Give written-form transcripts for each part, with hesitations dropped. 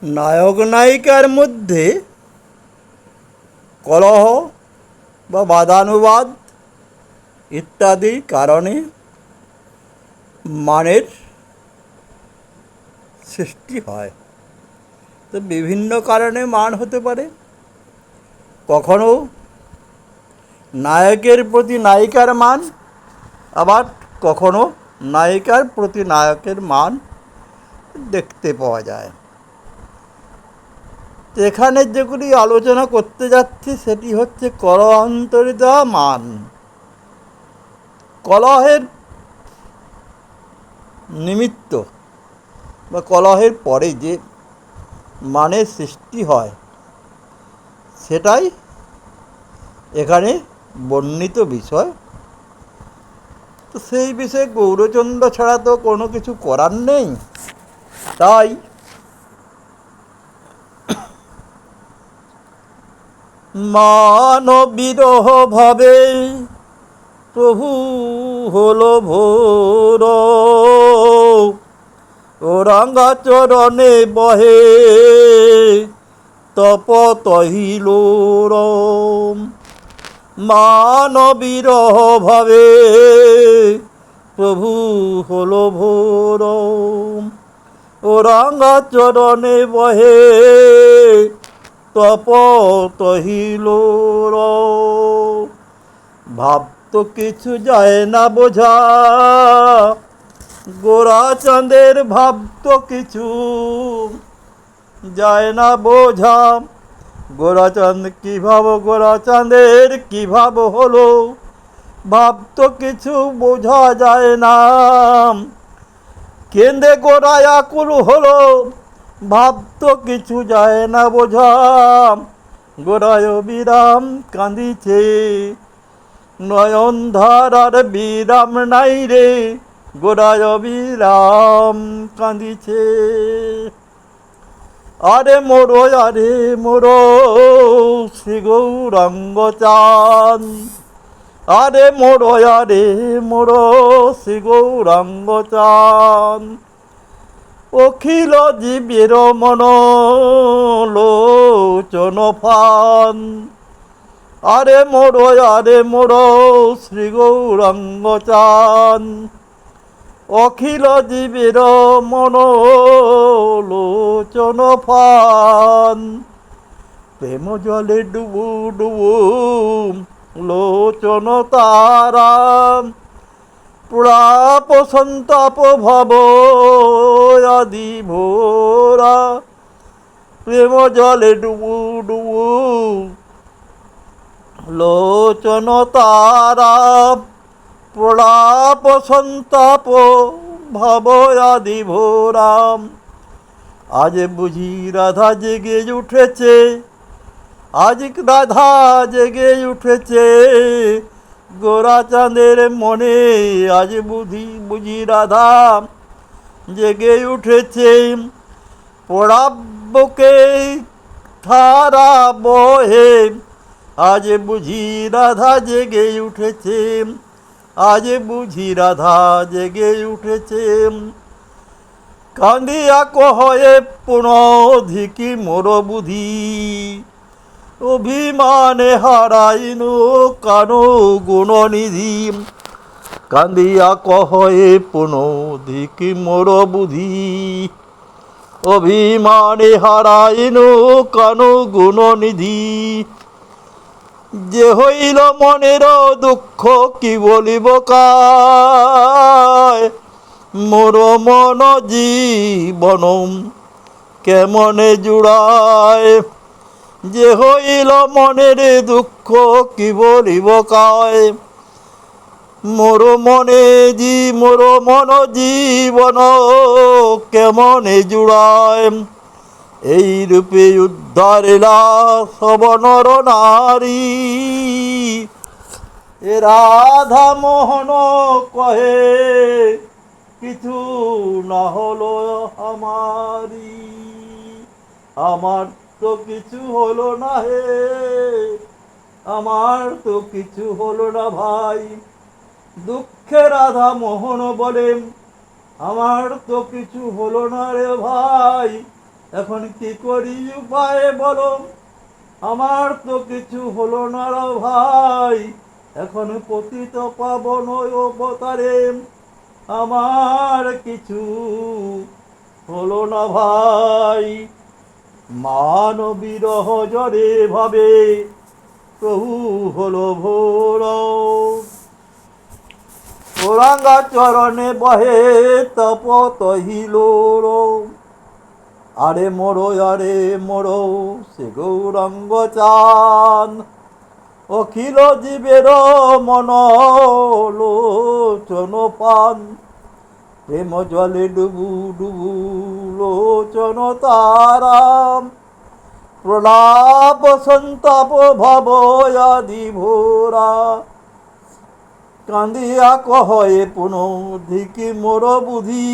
নায়ক নায়িকার মধ্যে কলহ বা বাদানুবাদ ইত্যাদি কারণে মানের সৃষ্টি হয়। তো বিভিন্ন কারণে মান হতে পারে। কখনো নায়কের প্রতি নায়িকার মান, আবার কখনো নায়িকার প্রতি নায়কের মান দেখতে পাওয়া যায়। এখানে যেগুলি আলোচনা করতে যাচ্ছি সেটি হচ্ছে কলহান্তরিত মান। কলহের নিমিত্ত বা কলহের পরে যে মানের সৃষ্টি হয় সেটাই এখানে বর্ণিত বিষয়। তো সেই বিষয়ে গৌরচন্দ্র ছাড়া তো কোনো কিছু করার নেই। তাই মান বিরহ ভাবে প্রভু হলো ভোর, ও রাঙ্গা চরণে বহে তপ তহিল রম। মান বিরহ ভাবে প্রভু হলো ভোর, ও রাঙ্গা চরণে বহে তপ তহিল রম। ভাব তো কিছু যায় না বোঝা, গোরা চাঁদের ভাব তো কিছু যায় না বোঝা। গোরা চাঁদ কি ভাব, গোরা চাঁদের কি ভাব হলো, ভাব তো কিছু বোঝা যায় না। কেঁদে গোরায় আকুল হলো, ভাব তো কিছু যায় না বোঝা। গোরায় বিরাম কাঁদিছে, নয়ন ধারার বিরাম নাই রে, গোরায় বিরাম কাঁদিছে। আরে মোরো, আরে মোরো শ্রী গৌরাঙ্গ চাঁদ, আরে মোরো, আরে মোরো শ্রী গৌরাঙ্গ চাঁদ। অখিল জীবের মন লোচন ফান, আরে মোরো, আরে মোরো শ্রী গৌরাঙ্গ চাঁদ। অখিল জীবের মন লোচন ফান, প্রেম জলে ডুবু ডুবু লোচন তারা। পুরাপ সন্তাপ ভব আদি ভোরা, প্রেম জলে ডুবু ডুবু লোচন তারা। প্রলাপ সন্তাপ ভব আদি ভোরা। আজ বুঝি রাধা জেগে উঠেছে, আজ রাধা জেগে উঠেছে গোরা চাঁদের মনে। আজ বুঝি রাধা জেগে উঠেছে, পড়াবকে ধারা বহে। আজ বুঝি রাধা জেগে উঠেছে, আজ বুঝি রাধা জেগে উঠেছে। কান্দিয়া কহে পুনধিকি মোর বুধি, অভিমানে হারাইনু কানো গুণনিধি। কান্দিয়া কহে পুনধিকি মোর বুধি, অভিমানে হারাইনু কানো গুণনিধি। যে হইল মনের দুঃখ কি বলিব কায়, মোর মন জীবন কেমনে জুড়ায়। যে হইল মনের দুঃখ কি বলিব কায়, মোর মন জীবন কেমনে জুড়ায়। এই রূপে উদ্ধারেলা সব নর নারী, এ রাধা মোহন কহে কিছু না হলো আমারি। আমার তো কিছু হলো না হে, আমার তো কিছু হলো না ভাই। দুঃখে রাধা মোহন বলেন আমার তো কিছু হলো না রে ভাই। এখন কি করি উপায় বলো, আমার তো কিছু হলো না রে ভাই। এখন পতিত পাবন অবতারে আমার কিছু হলো না ভাই। মান বিরহ জরে ভাবে প্রভু হলো ভোর, ওরাঙ্গা চরণে বহে তপত হিলোর। আরে মোরো সে গৌরাঙ্গ চান, অখিল জীবের মন লোচন পান। প্রেম জলে ডুবু ডুবু লোচন তারাম, প্রলাপ সন্তাপ ভব আদি ভোরা। কান্দিয়া কহে পুনঃধিকি মোর বুদ্ধি,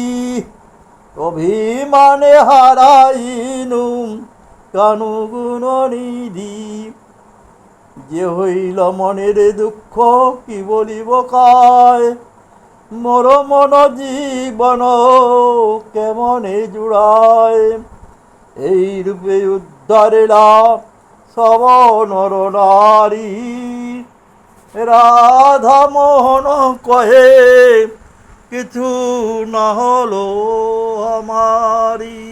অভিমানে হারাইনু কানু গুণ নিধি। যে হইল মনের দুঃখ কি বলিব কায়, মোর মন জীবন কেমনে জুড়ায়। এই রূপে উদ্ধারেলা সব নর নারী, রাধা মোহন কহে কিছু না হলো আমারি।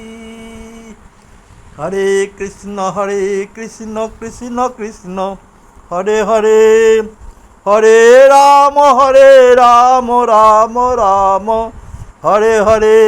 হরে কৃষ্ণ কৃষ্ণ কৃষ্ণ হরে হরে, হরে রাম রাম রাম হরে হরে।